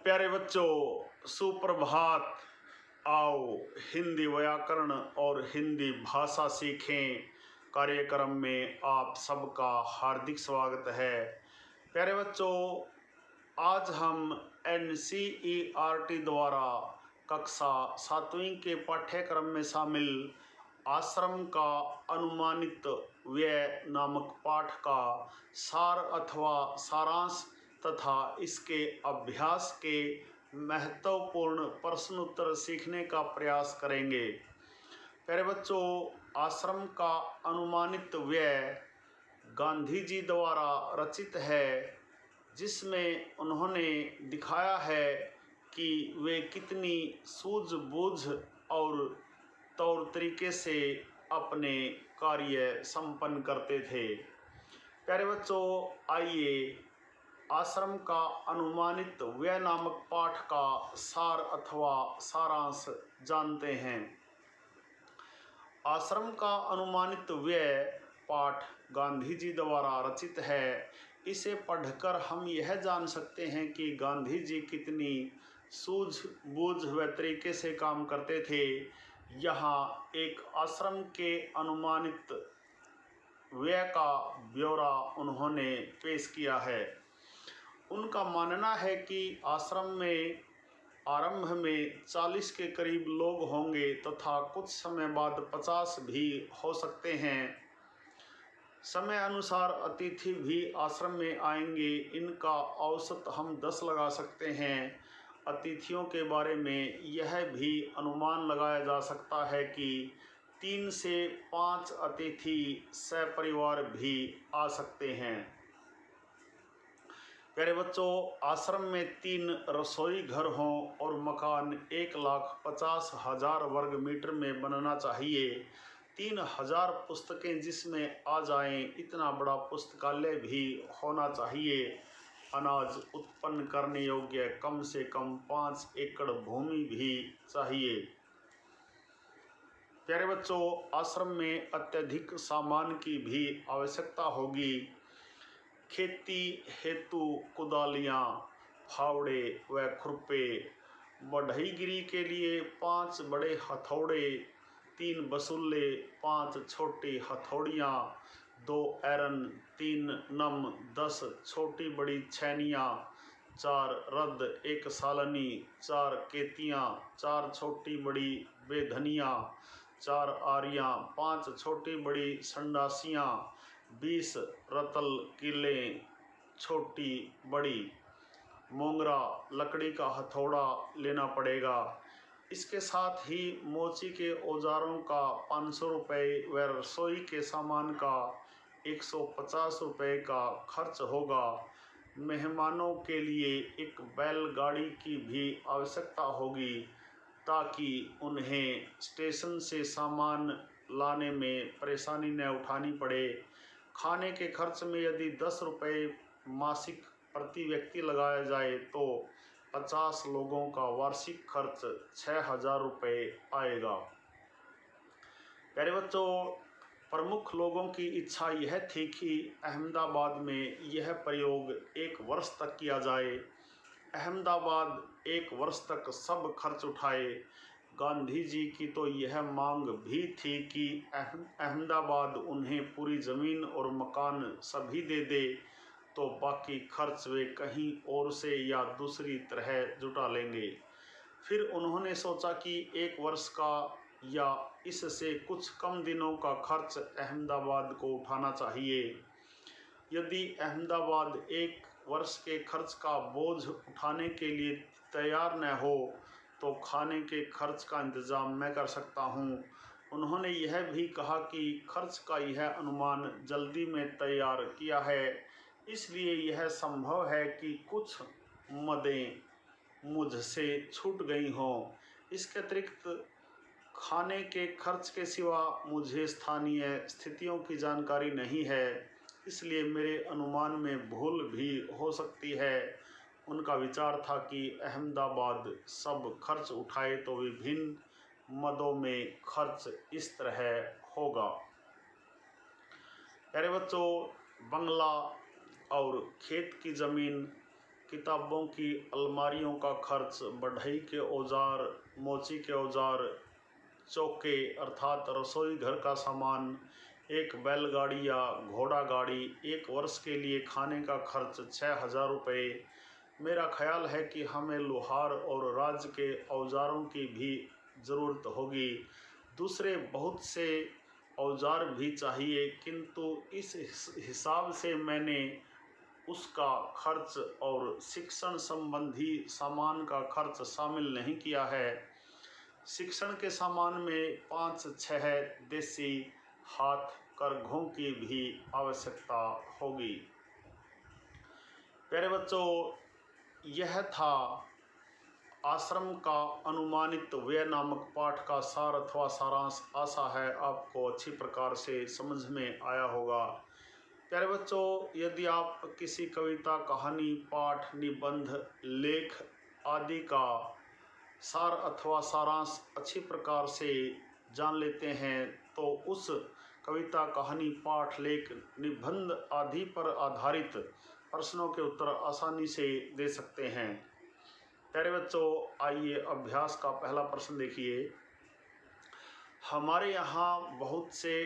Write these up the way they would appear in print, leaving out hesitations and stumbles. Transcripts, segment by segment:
प्यारे बच्चों, सुप्रभात। आओ हिंदी व्याकरण और हिंदी भाषा सीखें कार्यक्रम में आप सबका हार्दिक स्वागत है। प्यारे बच्चों, आज हम NCERT द्वारा कक्षा 7वीं के पाठ्यक्रम में शामिल आश्रम का अनुमानित व्यय नामक पाठ का सार अथवा सारांश तथा इसके अभ्यास के महत्वपूर्ण प्रश्न उत्तर सीखने का प्रयास करेंगे। प्यारे बच्चों, आश्रम का अनुमानित व्यय गांधी जी द्वारा रचित है, जिसमें उन्होंने दिखाया है कि वे कितनी सूझबूझ और तौर तरीके से अपने कार्य संपन्न करते थे। प्यारे बच्चों, आइए आश्रम का अनुमानित व्यय नामक पाठ का सार अथवा सारांश जानते हैं। आश्रम का अनुमानित व्यय पाठ गांधी जी द्वारा रचित है। इसे पढ़कर हम यह जान सकते हैं कि गांधी जी कितनी सूझबूझ व तरीके से काम करते थे। यहाँ एक आश्रम के अनुमानित व्यय का ब्यौरा उन्होंने पेश किया है। उनका मानना है कि आश्रम में आरंभ में 40 के करीब लोग होंगे तथा कुछ समय बाद 50 भी हो सकते हैं। समय अनुसार अतिथि भी आश्रम में आएंगे। इनका औसत हम 10 लगा सकते हैं। अतिथियों के बारे में यह भी अनुमान लगाया जा सकता है कि 3 से 5 अतिथि सपरिवार भी आ सकते हैं। प्यारे बच्चों, आश्रम में 3 रसोई घर हों और मकान 1,50,000 वर्ग मीटर में बनना चाहिए। 3,000 पुस्तकें जिसमें आ जाएं, इतना बड़ा पुस्तकालय भी होना चाहिए। अनाज उत्पन्न करने योग्य कम से कम 5 एकड़ भूमि भी चाहिए। प्यारे बच्चों, आश्रम में अत्यधिक सामान की भी आवश्यकता होगी। खेती हेतु कुदालियाँ, फावड़े व खुरपे, बढ़ईगिरी के लिए 5 बड़े हथौड़े, 3 बसुल्ले, 5 छोटी हथौड़ियाँ, 2 एरन, 3 नम, 10 छोटी बड़ी छैनियाँ, 4 रद्द, 1 सालनी, 4 केतियाँ, 4 छोटी बड़ी बेधनियाँ, 4 आरियाँ, 5 छोटी बड़ी संडासियाँ, 20 रतल किलें छोटी बड़ी। मोंगरा लकड़ी का हथौड़ा लेना पड़ेगा। इसके साथ ही मोची के औजारों का 500 रुपये व रसोई के सामान का 150 रुपये का खर्च होगा। मेहमानों के लिए एक बैलगाड़ी की भी आवश्यकता होगी ताकि उन्हें स्टेशन से सामान लाने में परेशानी न उठानी पड़े। खाने के खर्च में यदि 10 रुपये मासिक प्रति व्यक्ति लगाया जाए तो 50 लोगों का वार्षिक खर्च 6,000 रुपये आएगा। प्यारे बच्चों, प्रमुख लोगों की इच्छा यह थी कि अहमदाबाद में यह प्रयोग 1 वर्ष तक किया जाए। अहमदाबाद 1 वर्ष तक सब खर्च उठाए। गांधी जी की तो यह मांग भी थी कि अहमदाबाद उन्हें पूरी ज़मीन और मकान सभी दे दे, तो बाकी खर्च वे कहीं और से या दूसरी तरह जुटा लेंगे। फिर उन्होंने सोचा कि 1 वर्ष का या इससे कुछ कम दिनों का खर्च अहमदाबाद को उठाना चाहिए। यदि अहमदाबाद 1 वर्ष के खर्च का बोझ उठाने के लिए तैयार न हो तो खाने के खर्च का इंतज़ाम मैं कर सकता हूँ। उन्होंने यह भी कहा कि खर्च का यह अनुमान जल्दी में तैयार किया है, इसलिए यह संभव है कि कुछ मदें मुझसे छूट गई हों। इसके अतिरिक्त खाने के खर्च के सिवा मुझे स्थानीय स्थितियों की जानकारी नहीं है, इसलिए मेरे अनुमान में भूल भी हो सकती है। उनका विचार था कि अहमदाबाद सब खर्च उठाए तो विभिन्न मदों में खर्च इस तरह होगा। प्यारे बच्चों, बंगला और खेत की ज़मीन किताबों की अलमारियों का खर्च, बढ़ई के औजार, मोची के औजार, चौके अर्थात रसोई घर का सामान, एक बैलगाड़ी या घोड़ा गाड़ी, 1 वर्ष के लिए खाने का खर्च 6,000 रुपये। मेरा ख्याल है कि हमें लोहार और राज के औजारों की भी ज़रूरत होगी। दूसरे बहुत से औजार भी चाहिए, किंतु इस हिसाब से मैंने उसका खर्च और शिक्षण संबंधी सामान का खर्च शामिल नहीं किया है। शिक्षण के सामान में 5-6 देसी हाथ करघों की भी आवश्यकता होगी। प्यारे बच्चों, यह था आश्रम का अनुमानित व्यय नामक पाठ का सार अथवा सारांश। आशा है आपको अच्छी प्रकार से समझ में आया होगा। प्यारे बच्चों, यदि आप किसी कविता, कहानी, पाठ, निबंध, लेख आदि का सार अथवा सारांश अच्छी प्रकार से जान लेते हैं तो उस कविता, कहानी, पाठ, लेख, निबंध आदि पर आधारित प्रश्नों के उत्तर आसानी से दे सकते हैं। प्यारे बच्चों, आइए अभ्यास का पहला प्रश्न देखिए। हमारे यहाँ बहुत से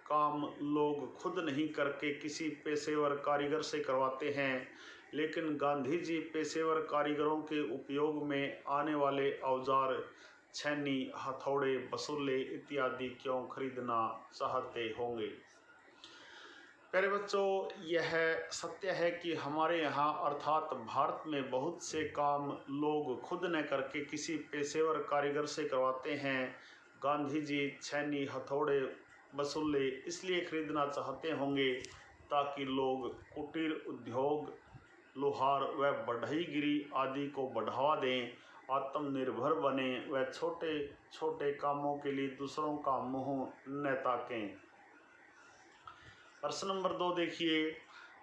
काम लोग खुद नहीं करके किसी पेशेवर कारीगर से करवाते हैं, लेकिन गांधी जी पेशेवर कारीगरों के उपयोग में आने वाले औजार, छेनी, हथौड़े, बसूले इत्यादि क्यों खरीदना चाहते होंगे? प्यारे बच्चों, यह सत्य है कि हमारे यहाँ अर्थात भारत में बहुत से काम लोग खुद न करके किसी पेशेवर कारीगर से करवाते हैं। गांधी जी छेनी, हथौड़े, बसूले इसलिए खरीदना चाहते होंगे ताकि लोग कुटीर उद्योग, लोहार व बढ़ईगिरी आदि को बढ़ावा दें, आत्मनिर्भर बने व छोटे छोटे कामों के लिए दूसरों का मुंह न ताकें। प्रश्न नंबर 2 देखिए।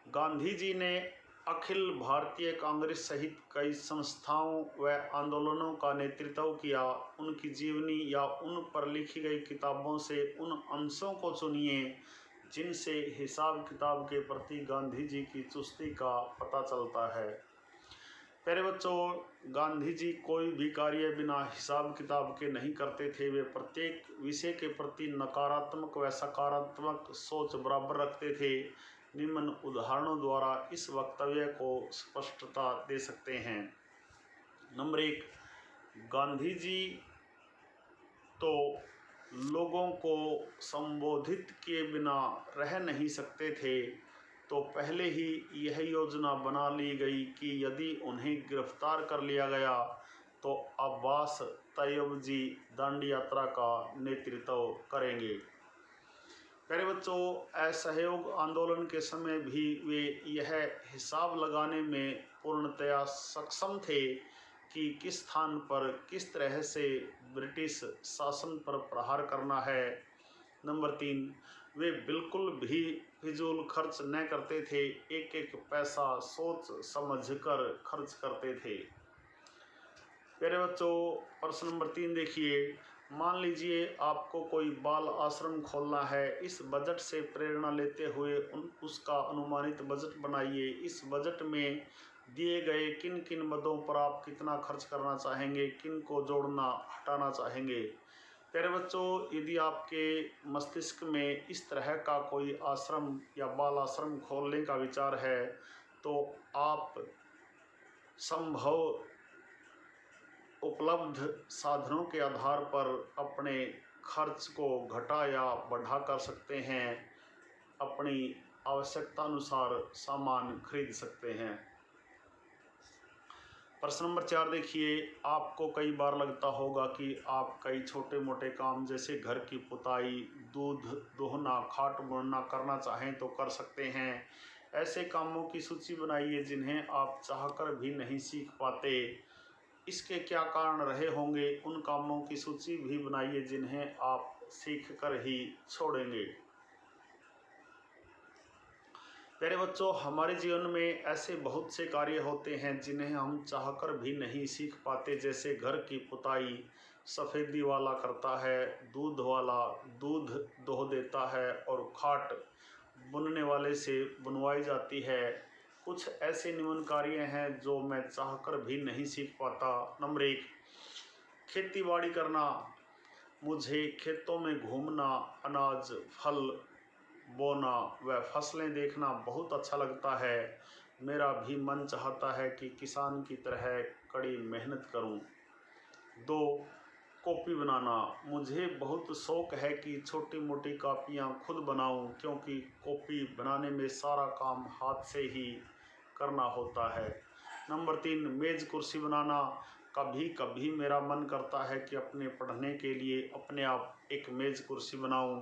गांधी जी ने अखिल भारतीय कांग्रेस सहित कई संस्थाओं व आंदोलनों का नेतृत्व किया। उनकी जीवनी या उन पर लिखी गई किताबों से उन अंशों को चुनिए जिनसे हिसाब किताब के प्रति गांधी जी की चुस्ती का पता चलता है। प्यारे बच्चों, गांधी जी कोई भी कार्य बिना हिसाब किताब के नहीं करते थे। वे प्रत्येक विषय के प्रति नकारात्मक व सकारात्मक सोच बराबर रखते थे। निम्न उदाहरणों द्वारा इस वक्तव्य को स्पष्टता दे सकते हैं। नंबर 1, गांधी जी तो लोगों को संबोधित किए बिना रह नहीं सकते थे, तो पहले ही यह योजना बना ली गई कि यदि उन्हें गिरफ्तार कर लिया गया तो अब्बास तैयब जी दांडी यात्रा का नेतृत्व करेंगे। प्यारे बच्चों, असहयोग आंदोलन के समय भी वे यह हिसाब लगाने में पूर्णतया सक्षम थे कि किस स्थान पर किस तरह से ब्रिटिश शासन पर प्रहार करना है। नंबर 3, वे बिल्कुल भी फिजूल खर्च न करते थे। एक एक पैसा सोच समझकर खर्च करते थे। प्यारे बच्चों, प्रश्न नंबर 3 देखिए। मान लीजिए आपको कोई बाल आश्रम खोलना है। इस बजट से प्रेरणा लेते हुए उसका अनुमानित बजट बनाइए। इस बजट में दिए गए किन किन मदों पर आप कितना खर्च करना चाहेंगे, किन को जोड़ना हटाना चाहेंगे। प्यारे बच्चों, यदि आपके मस्तिष्क में इस तरह का कोई आश्रम या बाल आश्रम खोलने का विचार है तो आप संभव उपलब्ध साधनों के आधार पर अपने खर्च को घटा या बढ़ा कर सकते हैं। अपनी आवश्यकता अनुसार सामान खरीद सकते हैं। प्रश्न नंबर 4 देखिए। आपको कई बार लगता होगा कि आप कई छोटे मोटे काम जैसे घर की पुताई, दूध दोहना, खाट बुनना करना चाहें तो कर सकते हैं। ऐसे कामों की सूची बनाइए जिन्हें आप चाहकर भी नहीं सीख पाते। इसके क्या कारण रहे होंगे, उन कामों की सूची भी बनाइए जिन्हें आप सीख कर ही छोड़ेंगे। प्यारे बच्चों, हमारे जीवन में ऐसे बहुत से कार्य होते हैं जिन्हें हम चाहकर भी नहीं सीख पाते, जैसे घर की पुताई सफ़ेदी वाला करता है, दूध वाला दूध दोह देता है और खाट बुनने वाले से बुनवाई जाती है। कुछ ऐसे निम्न कार्य हैं जो मैं चाहकर भी नहीं सीख पाता। नंबर 1, खेती बाड़ी करना। मुझे खेतों में घूमना, अनाज फल बोना व फसलें देखना बहुत अच्छा लगता है। मेरा भी मन चाहता है कि किसान की तरह कड़ी मेहनत करूं। 2, कॉपी बनाना। मुझे बहुत शौक है कि छोटी मोटी कापियाँ खुद बनाऊं, क्योंकि कॉपी बनाने में सारा काम हाथ से ही करना होता है। नंबर 3, मेज़ कुर्सी बनाना। कभी कभी मेरा मन करता है कि अपने पढ़ने के लिए अपने आप एक मेज़ कुर्सी बनाऊं।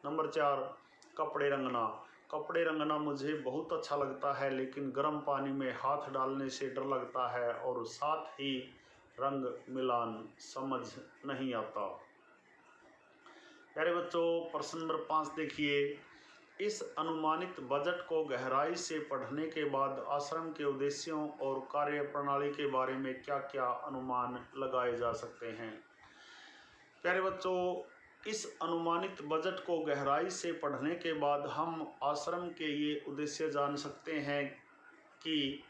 नंबर 4, कपड़े रंगना। कपड़े रंगना मुझे बहुत अच्छा लगता है, लेकिन गर्म पानी में हाथ डालने से डर लगता है और साथ ही रंग मिलान समझ नहीं आता। प्यारे बच्चों, प्रश्न नंबर 5 देखिए। इस अनुमानित बजट को गहराई से पढ़ने के बाद आश्रम के उद्देश्यों और कार्य प्रणाली के बारे में क्या क्या अनुमान लगाए जा सकते हैं। प्यारे बच्चों, इस अनुमानित बजट को गहराई से पढ़ने के बाद हम आश्रम के ये उद्देश्य जान सकते हैं कि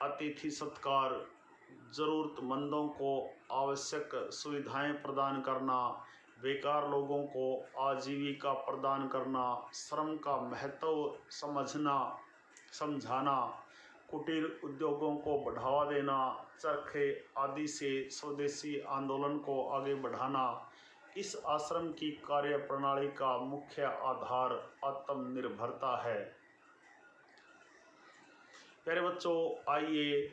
अतिथि सत्कार, ज़रूरतमंदों को आवश्यक सुविधाएं प्रदान करना, बेकार लोगों को आजीविका प्रदान करना, श्रम का महत्व समझाना, कुटीर उद्योगों को बढ़ावा देना, चरखे आदि से स्वदेशी आंदोलन को आगे बढ़ाना। इस आश्रम की कार्य प्रणाली का मुख्य आधार आत्मनिर्भरता है। प्यारे बच्चों, आइए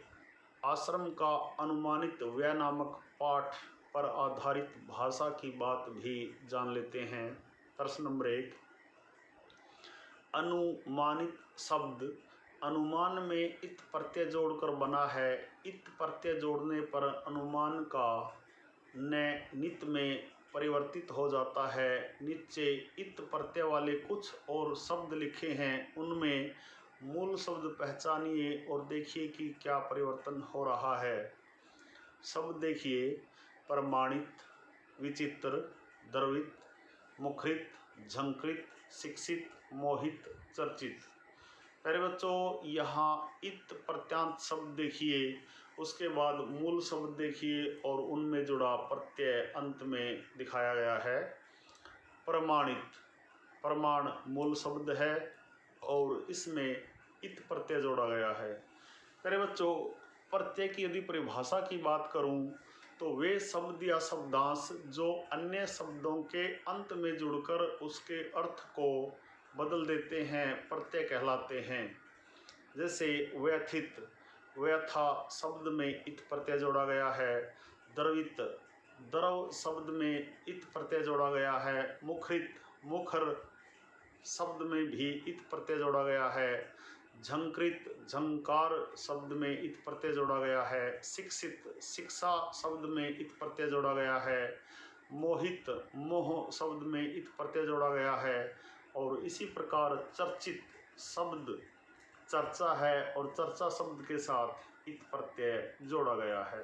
आश्रम का अनुमानित व्यय नामक पाठ पर आधारित भाषा की बात भी जान लेते हैं। प्रश्न नंबर 1, अनुमानित शब्द अनुमान में इत प्रत्यय जोड़कर बना है। इत प्रत्यय जोड़ने पर अनुमान का नित में परिवर्तित हो जाता है। नीचे इत प्रत्यय वाले कुछ और शब्द लिखे हैं, उनमें मूल शब्द पहचानिए और देखिए कि क्या परिवर्तन हो रहा है। शब्द देखिए: प्रमाणित, विचित्र, द्रवित, मुखरित, झंकृत, शिक्षित, मोहित, चर्चित। प्यारे बच्चों, यहाँ इत प्रत्यांत शब्द देखिए, उसके बाद मूल शब्द देखिए और उनमें जुड़ा प्रत्यय अंत में दिखाया गया है। प्रमाणित, प्रमाण मूल शब्द है और इसमें इत प्रत्यय जोड़ा गया है। प्यारे बच्चों, प्रत्यय की यदि परिभाषा की बात करूं तो वे शब्द या शब्दांश जो अन्य शब्दों के अंत में जुड़कर उसके अर्थ को बदल देते हैं प्रत्यय कहलाते हैं। जैसे व्यथित, व्यथा शब्द में इत प्रत्यय जोड़ा गया है। द्रवित, द्रव शब्द में इत प्रत्यय जोड़ा गया है। मुखरित, मुखर शब्द में भी इत प्रत्यय जोड़ा गया है। झंकृत, झंकार शब्द में इत प्रत्यय जोड़ा गया है। शिक्षित, शिक्षा शब्द में इत प्रत्यय जोड़ा गया है। मोहित, मोह शब्द में इत प्रत्यय जोड़ा गया है। और इसी प्रकार चर्चित शब्द चर्चा है और चर्चा शब्द के साथ इत प्रत्यय जोड़ा गया है।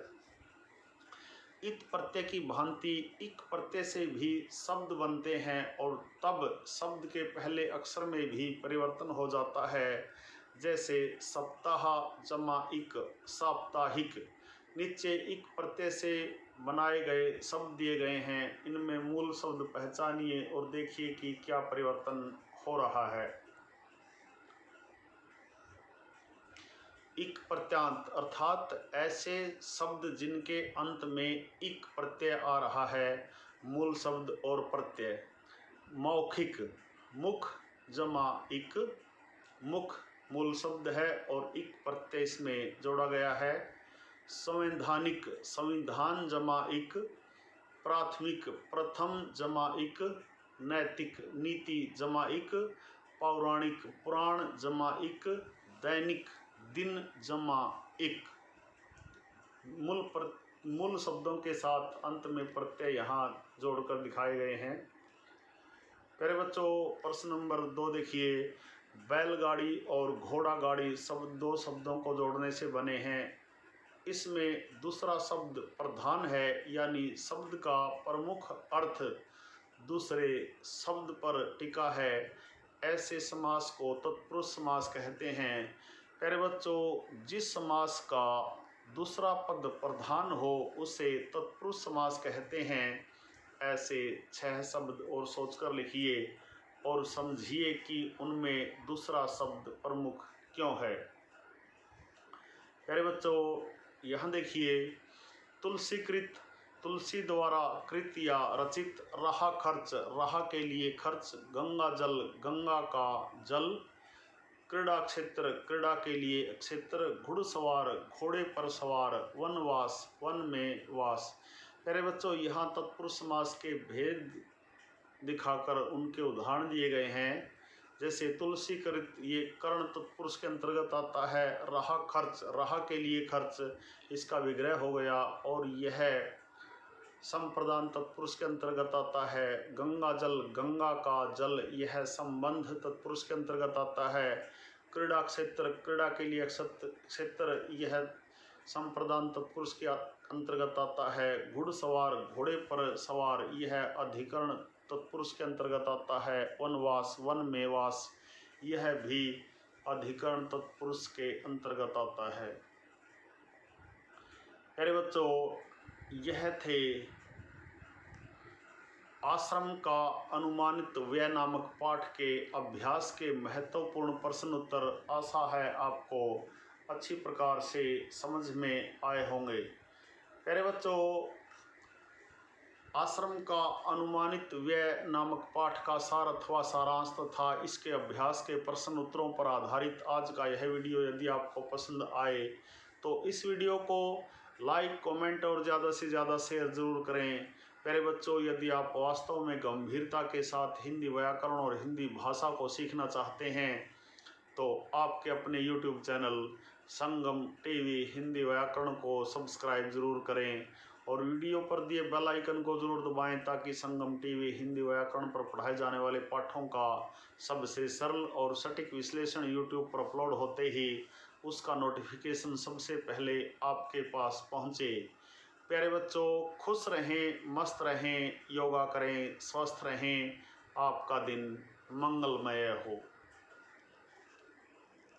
इत प्रत्यय की भांति इक प्रत्यय से भी शब्द बनते हैं और तब शब्द के पहले अक्षर में भी परिवर्तन हो जाता है। जैसे सप्ताह जमा इक, साप्ताहिक। नीचे इक प्रत्यय से बनाए गए शब्द दिए गए हैं, इनमें मूल शब्द पहचानिए और देखिए कि क्या परिवर्तन हो रहा है। इक प्रत्यांत अर्थात ऐसे शब्द जिनके अंत में इक प्रत्यय आ रहा है, मूल शब्द और प्रत्यय। मौखिक, मुख जमा इक, मुख मूल शब्द है और इक प्रत्यय इसमें जोड़ा गया है। संवैधानिक, संविधान जमा इक, प्राथमिक, प्रथम जमा इक, नैतिक, नीति जमा इक, पौराणिक, पुराण जमा इक, दैनिक, दिन जमा इक। मूल शब्दों के साथ अंत में प्रत्यय यहाँ जोड़कर दिखाए गए हैं। प्यारे बच्चों, प्रश्न नंबर 2 देखिए। बैलगाड़ी और घोड़ा गाड़ी शब्द दो शब्दों को जोड़ने से बने हैं। इसमें दूसरा शब्द प्रधान है, यानी शब्द का प्रमुख अर्थ दूसरे शब्द पर टिका है। ऐसे समास को तत्पुरुष समास कहते हैं। प्यारे बच्चों, जिस समास का दूसरा पद प्रधान हो उसे तत्पुरुष समास कहते हैं। ऐसे 6 शब्द और सोचकर लिखिए और समझिए कि उनमें दूसरा शब्द प्रमुख क्यों है। प्यारे बच्चों, यहाँ देखिए, तुलसीकृत, तुलसी द्वारा कृत या रचित, रहा खर्च, रहा के लिए खर्च, गंगा जल, गंगा का जल, क्रीड़ा क्षेत्र, क्रीड़ा के लिए क्षेत्र, घुड़सवार, घोड़े पर सवार, वनवास, वन में वास। प्यारे बच्चों, यहाँ तत्पुरुष समास के भेद दिखाकर उनके उदाहरण दिए गए हैं। जैसे तुलसीकृत, ये कर्ण तत्पुरुष के अंतर्गत आता है। रहा खर्च, रहा के लिए खर्च, इसका विग्रह हो गया और यह संप्रदान तत्पुरुष के अंतर्गत आता है। गंगा जल, गंगा का जल, यह संबंध तत्पुरुष के अंतर्गत आता है। क्रीड़ा क्षेत्र, क्रीड़ा के लिए क्षेत्र, यह संप्रदान तत्पुरुष के अंतर्गत आता है। घुड़सवार, घोड़े पर सवार, यह अधिकरण तत्पुरुष के अंतर्गत आता है। वनवास, वन में वास, यह भी अधिकरण तत्पुरुष के अंतर्गत आता है। प्यारे बच्चों, यह थे आश्रम का अनुमानित व्यय नामक पाठ के अभ्यास के महत्वपूर्ण प्रश्न उत्तर। आशा है आपको अच्छी प्रकार से समझ में आए होंगे। प्यारे बच्चों, आश्रम का अनुमानित व्यय नामक पाठ का सार अथवा सारांश तथा इसके अभ्यास के प्रश्न उत्तरों पर आधारित आज का यह वीडियो यदि आपको पसंद आए तो इस वीडियो को लाइक, कमेंट और ज़्यादा से ज़्यादा शेयर जरूर करें। प्यारे बच्चों, यदि आप वास्तव में गंभीरता के साथ हिंदी व्याकरण और हिंदी भाषा को सीखना चाहते हैं तो आपके अपने YouTube चैनल संगम टीवी हिंदी व्याकरण को सब्सक्राइब जरूर करें और वीडियो पर दिए बेल आइकन को जरूर दबाएं ताकि संगम टीवी हिंदी व्याकरण पर पढ़ाए जाने वाले पाठों का सबसे सरल और सटीक विश्लेषण YouTube पर अपलोड होते ही उसका नोटिफिकेशन सबसे पहले आपके पास पहुंचे। प्यारे बच्चों, खुश रहें, मस्त रहें, योगा करें, स्वस्थ रहें, आपका दिन मंगलमय हो।